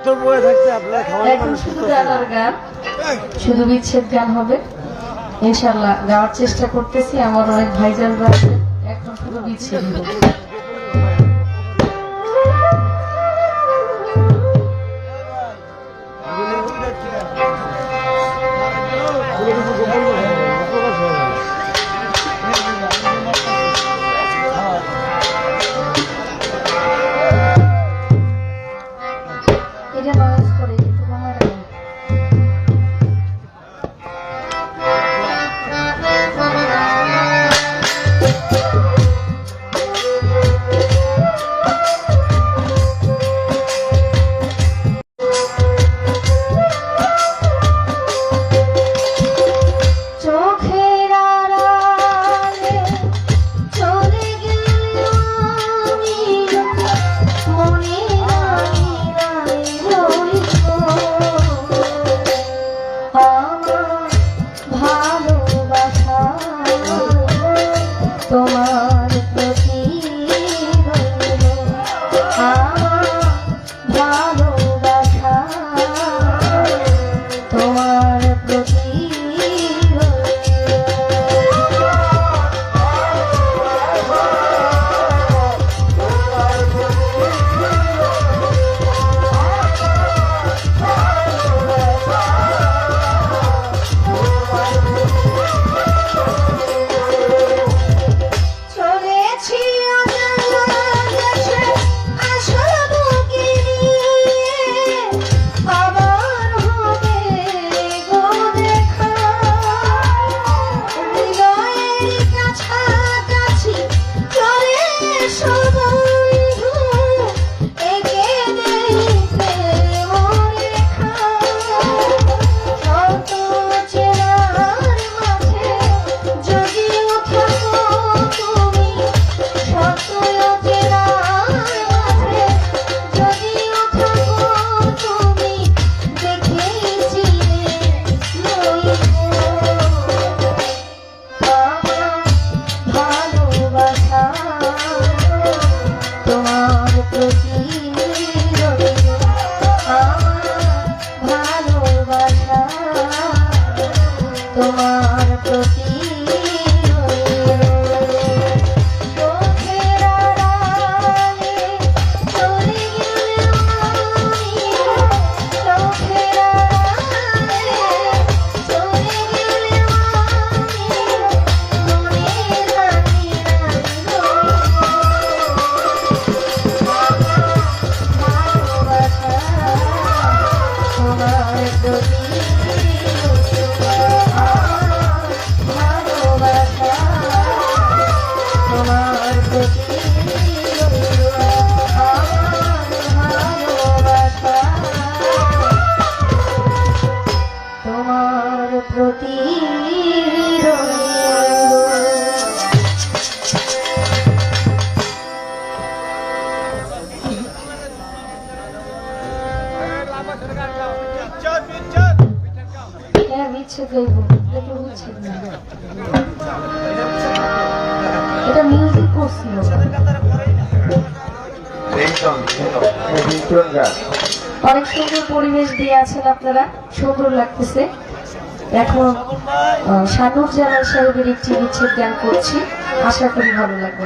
এখন শুধু গানের গান, শুধু বিচ্ছেদ গান হবে ইনশাল্লাহ। গাওয়ার চেষ্টা করতেছি, আমার অনেক ভাইজানরা আছে, এখন শুধু বিচ্ছেদ হবে। এটা মিউজিক করছিল, অনেক সুন্দর পরিবেশ দিয়ে আছেন আপনারা, সুন্দর লাগতেছে। এখন শানুর জালাল সাহেবের একটি বিচ্ছেদ গান করছি, আশা করি ভালো লাগবে।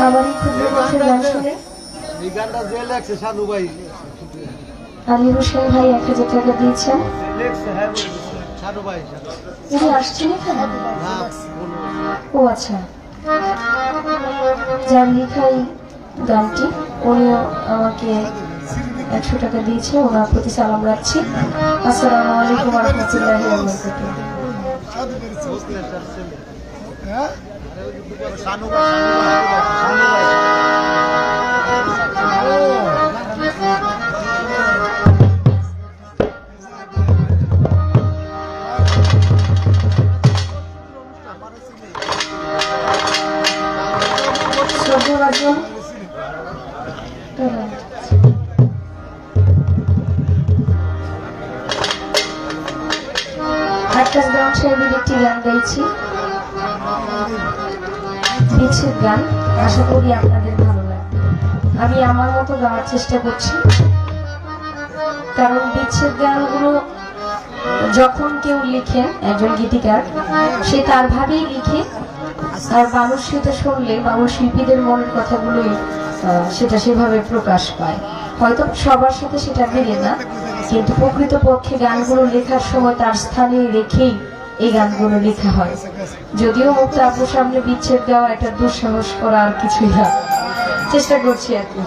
আবার ক্ষুদ্র কণ্ঠের গান শুনে এই গানটা যে লেখছে সাধু ভাই আলী হোসেন ভাই 1000 টাকা দিয়েছেন। লেখছে হ্যাঁ সাধু ভাই উনি আসছেন এখানে? না ও আচ্ছা, যার লেখাই গানটি উনিও আমাকে 100 টাকা দিয়েছে, ওনার প্রতি সালাম রাখছি। আসসালামু আলাইকুম ওয়া রাহমাতুল্লাহি ওয়া বারাকাতুহু। সানু ভাই সর্বরাজন আকাশ গ্রাম সাহেবের একটি গান গাইছি, বিচ্ছেদ গান। আশা করি আপনাদের ভালো লাগবে। আমি আমার মতো গাওয়ার চেষ্টা করছি, কারণ বিচ্ছেদ গানগুলো যখন কেউ লিখেন, একজন গীতিকার সে তার ভাবেই লিখে, আর মানুষ সেটা শুনলে বাউল শিল্পীদের মনের কথাগুলোই সেটা সেভাবে প্রকাশ পায়। হয়তো সবার সাথে সেটা মেলে না, কিন্তু প্রকৃতপক্ষে গানগুলো লেখার সময় তার স্থানে রেখেই এই গানগুলো লেখা হয়। যদিও মুক্ত আপুর সামনে বিচ্ছেদ গাওয়া একটা দুঃসাহস করা আর কিছুই না, চেষ্টা করছি আর কি।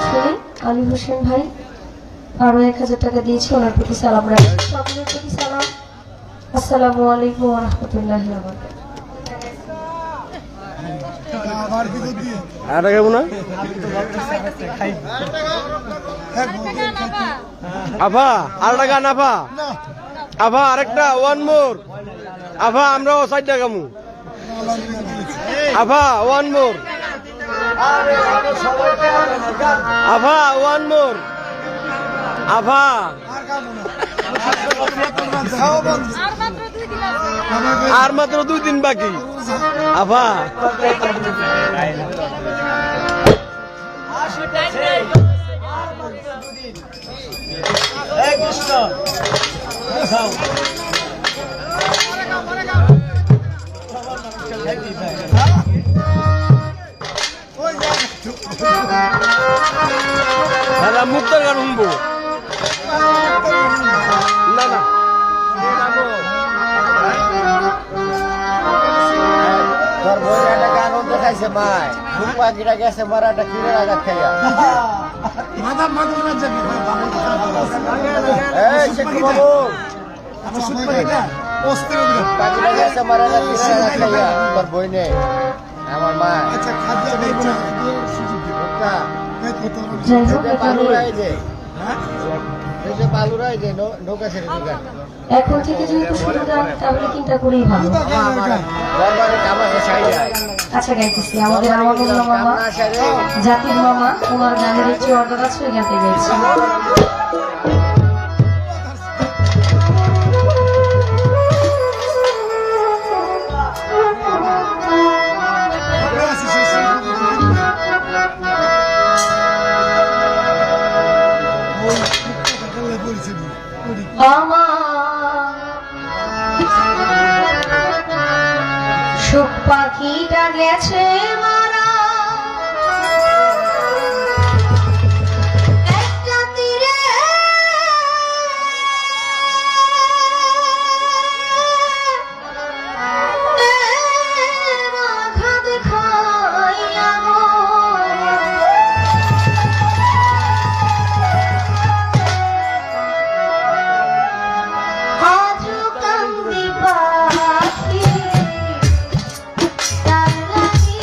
ছেলে আলী হোসেন ভাই আরো 1000 টাকা দিয়েছে, ওনার প্রতি সালাম রাখি। সকলের প্রতি সালাম। আসসালামু আলাইকুম ওয়া রাহমাতুল্লাহি ওয়া বারাকাতুহু। আর টাকা না আফা আর টাকা না আফা আফা আরেকটা ওয়ান মোর আফা আমরাও 60 টাকা মু আফা ওয়ান মোর আফা ওয়ান মোর আফা আর মাত্র 2 দিন বাকি আফা দাদা মুক্তার গান শুনবো না না তোর বই একটা গান অন্ত খাইছে মাই ফুল পাখিটা গেছে মারাটা কিনে রাখা খাইয়া এই শেখ বাবু পাখিটা গেছে মারাটা কিনে রাখা খাইয়া তোর বই নেই আমার মা যাই হোক, বালুরাই দে এই যে বালুরাই দে নৌকা ছেড়ে দিগান এখন থেকে যেহেতু শুরু গান, তাহলে চিন্তা করেই ভালো। দরবারে কামাতে চাই যায় আচ্ছা গাইতেছি, আমাদের আমানুল্লাহ মামা, কামনা সারে জাতির মামা, ওনার গানের একটু অর্ডার আছে, ওই গানটা গাইছি। সুখ পাখিটা গেছে মারা একটা তীরে, আঘাত খাইয়া গো। আজও কান্দি পাখি তার লাগি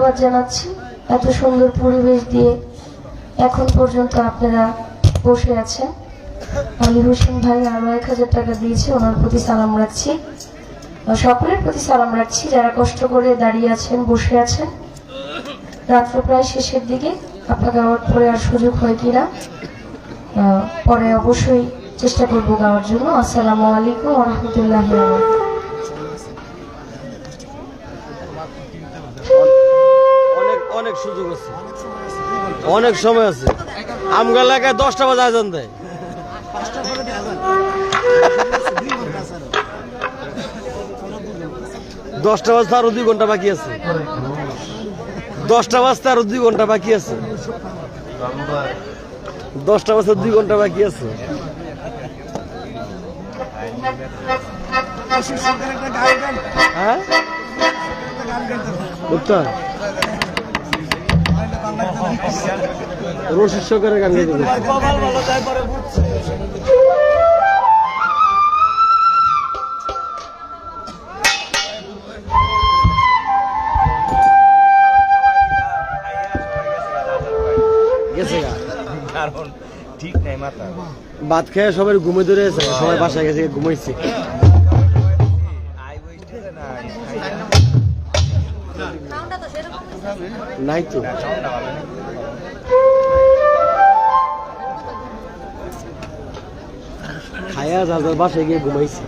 ধন্যবাদ জানাচ্ছি এত সুন্দর পরিবেশ দিয়ে এখন পর্যন্ত আপনারা বসে আছেন। আলী হোসেন ভাই আরো 1000 টাকা দিয়েছে, ওনার প্রতি সালাম রাখছি। সকলের প্রতি সালাম রাখছি যারা কষ্ট করে দাঁড়িয়ে আছেন, বসে আছেন। রাত্র প্রায় শেষের দিকে আপনাকে গাওয়ার পরে আর সুযোগ হয় কিনা পরে অবশ্যই চেষ্টা করবো গাওয়ার জন্য। আসসালামু আলাইকুম ওয়া রাহমাতুল্লাহি ওয়া বারাকাতুহু। অনেক সুযোগ আছে, অনেক সময় আছে। আমগা এলাকায় 10টা বাজে আজান দেয়। 10টা বাজতে আরো 2 ঘন্টা বাকি আছে। 10টা বাজতে আরো 2 ঘন্টা বাকি আছে। 10টা বাজতে 2 ঘন্টা বাকি আছে। হ্যাঁ রশিদ সরকারের গান গাইতে গেছে গা, কারণ ঠিক নাই মাথা ভাত খেয়ে সবাই ঘুমে ধরে আছে, সবাই বাসায় গেছে ঘুমাইছে। নাই তো খায়া যার বাসায় গিয়ে ঘুমাইছে।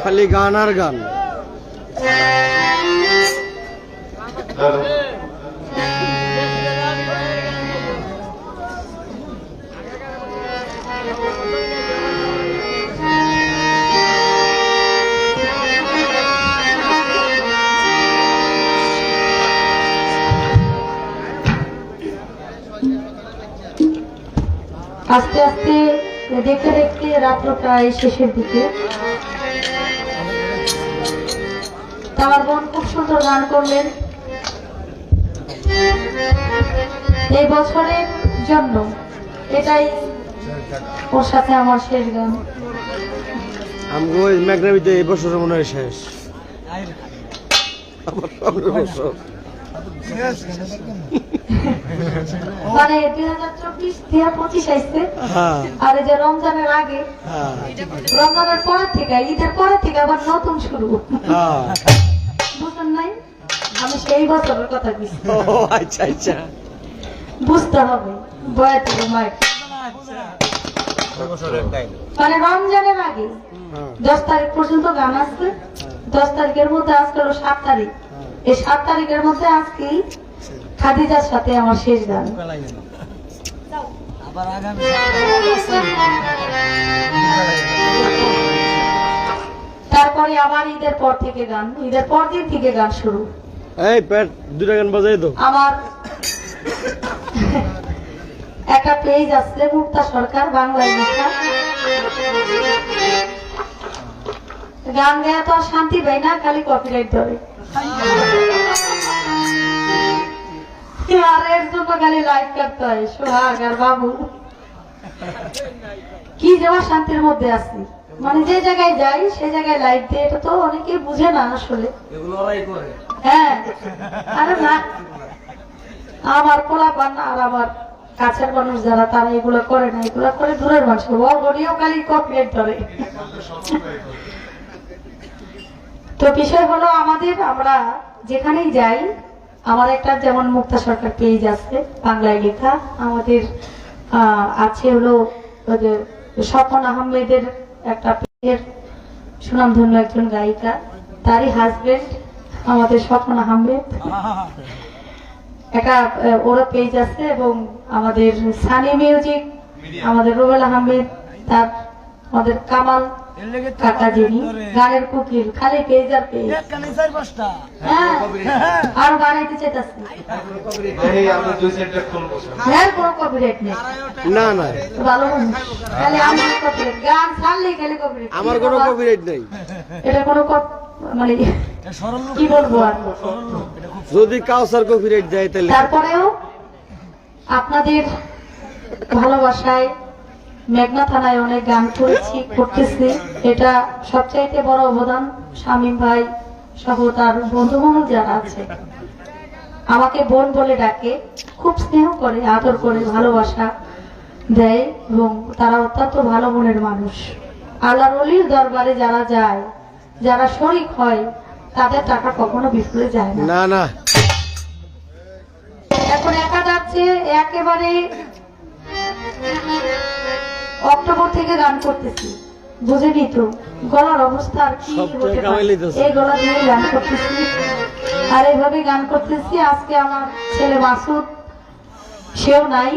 খালি গান আর গান। আস্তে আস্তে দেখতে দেখতে রাত্র প্রায় শেষের দিকে। তা আমার বোন খুব সুন্দর গান করলেন। এই বছরের জন্য এটাই ওর সাথে আমার শেষ গান। আমগো ওই মেঘনাবিতে এই বছর মনে হয় শেষ। আমার 15 বছর। মানে 2024-2025 আসছে। হ্যাঁ আর এই যে রমজানের আগে, হ্যাঁ রমজানের পরের থেকে, ঈদের পরের থেকে আবার নতুন শুরু। হ্যাঁ। বুঝলেন নাই? আমি সেই বছরের কথা বলছি। ও আচ্ছা আচ্ছা। বুঝতে হবে বয়া থেকে মায়ের। মানে রমজানের আগে হ্যাঁ 10 তারিখ পর্যন্ত গান আসছে। 10 তারিখের মধ্যে আজকে হলো 7 তারিখ। এই 7 তারিখের মধ্যে আজকেই খাদিজার সাথে আমার শেষ গান। তারপরে আবার ঈদের পর থেকে গান, ঈদের পর দিন থেকে গান শুরু। এই পেট দুটা গান বাজাই তো। আমার একটা পেজ আছে মুক্তা সরকার বাংলায় লেখা। গান গায়ে তো আর শান্তি পাই না, খালি কপিরাইট ধরে। আর এর জন্য খালি লাইভ করতে হয়। সোহাগ আর বাবু কি যাওয়া শান্তির মধ্যে আছি। মানে যে জায়গায় যাই সে জায়গায় লাইভ দিয়ে, এটা তো অনেকে বুঝে না আসলে। হ্যাঁ আরে না, আমার পোলাপান আর আমার কাছের মানুষ যারা তারা এগুলো করে না, এগুলো করে দূরের মানুষ। বড়িও খালি কপিরাইট ধরে। তো বিষয় হলো আমাদের, আমরা যেখানেই যাই, আমার একটা যেমন মুক্তা সরকার পেজ আছে বাংলায় লেখা, আমাদের আছে হলো ওই যে স্বপন আহমেদের একটা পেজের সুনামধন্য একজন গায়িকা, তারই হাজবেন্ড আমাদের স্বপন আহমেদ, একটা ওরা পেজ আছে। এবং আমাদের সানি মিউজিক, আমাদের রুবেল আহমেদ, তার আমাদের কামাল কাকা যিনি গানের কুকিল, খালি পেজ আর পেজ। হ্যাঁ আরো বানাইতে চাইতেছি। হ্যাঁ কোনো কপিরাইট নেই। না না ভালো মানুষ, খালি আমার কপিরাইট, গান ছাড়লেই খালি কপিরাইট। আমার কোনো কপিরাইট নেই। এটা কোনো মানে কি বলবো আর। যদি কাউসার কপিরাইট দেয় তাহলে। তারপরেও আপনাদের ভালোবাসায় মেঘনা থানায় অনেক গান করেছি, করতেছি। এটা সবচাইতে বড় অবদান শামীম ভাই সহ তার বন্ধু বান্ধব যারা আছে। আমাকে বোন বলে ডাকে, খুব স্নেহ করে, আদর করে, ভালোবাসা দেয় এবং তারা অত্যন্ত ভালো মনের মানুষ। আল্লাহর ওলির দরবারে যারা যায়, যারা শরীক হয়, তাদের টাকা কখনো বিফলে যায় না। না না এখন একা যাচ্ছে, একেবারে অক্টোবর থেকে গান করতেছি, বুঝেনি তো গলার অবস্থা আর কি সব হতে টাকা পারে। মাইলিতেছে। এই গলা দিয়ে গান করতেছি আর এইভাবে গান করতেছি। আজকে আমার ছেলে মাসুদ, সেও নাই,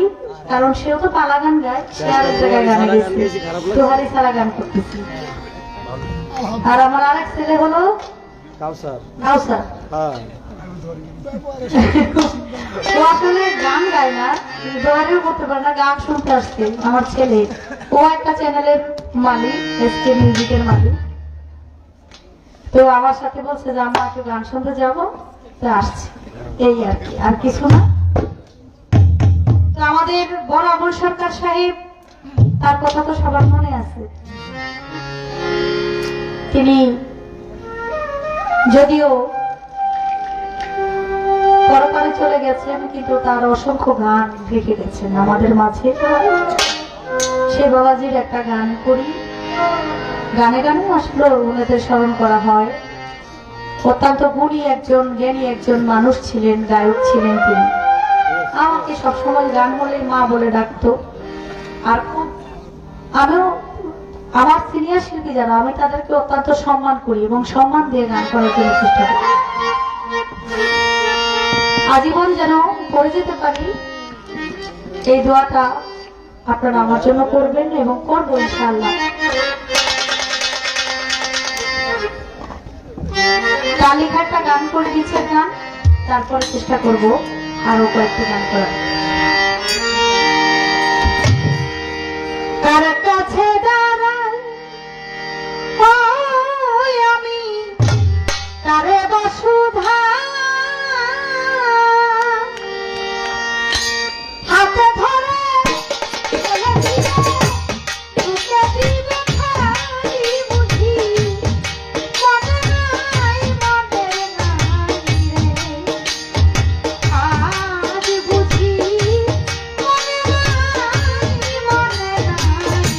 কারণ সেও তো পালা গান গায়, সে আরেক জায়গায় গানে গেছে, তোহারি ছাড়া গান করতেছি। আর আমার আরেক ছেলে হলো কাউসার। কাউসার। হ্যাঁ ও আসলে গান গায় না, দোয়ারেও করতে পারে না, গান শুনতে আসছে আমার ছেলে। ও একটা চ্যানেলের মালিক, এসকে মিউজিকের মালিক। তো আমার সাথে বলছে যে আমরা একটু গান শুনতে যাবো, তো আসছে, এই আর কি, আর কিছু না। তো আমাদের বড় আবুল সরকার সাহেব, তার কথা তো সবার মনে আছে। তিনি যদিও পরপারে চলে গেছেন, কিন্তু তার অসংখ্য গান রেখে গেছেন আমাদের মাঝে। সে বাবাজির একটা গান করি, গানে গানে আসলে ওনাদের স্মরণ করা হয়। অত্যন্ত গুণী একজন, জ্ঞানী একজন মানুষ ছিলেন, গায়ক ছিলেন তিনি। আমাকে সবসময় গান বলে মা বলে ডাকতো। আর খুব আমিও আমার সিনিয়র শিল্পী যারা, আমি তাদেরকে অত্যন্ত সম্মান করি এবং সম্মান দিয়ে গান করার জন্য চেষ্টা করি। আজীবন যেন করে যেতে পারি, এই দোয়াটা আপনারা আমার জন্য করবেন এবং করবো ইনশাআল্লাহ। কালীঘাটটা গান করে দিচ্ছে গান, তারপরে চেষ্টা করব আরো কয়েকটি গান করার। কার কাছে দাঁড়াই ওই আমি, কারে বসুধা হাতে ধরে বুকে দিব খালি বুঝি, মনে নাই মনে নাই রে, আজ বুঝি মনে নাই মনে নাই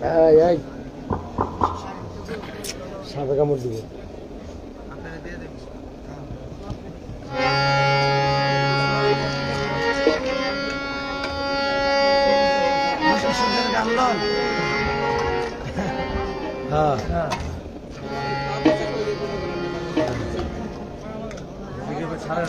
এই সাপে কামড় দিবে। হ্যাঁ ছাড়া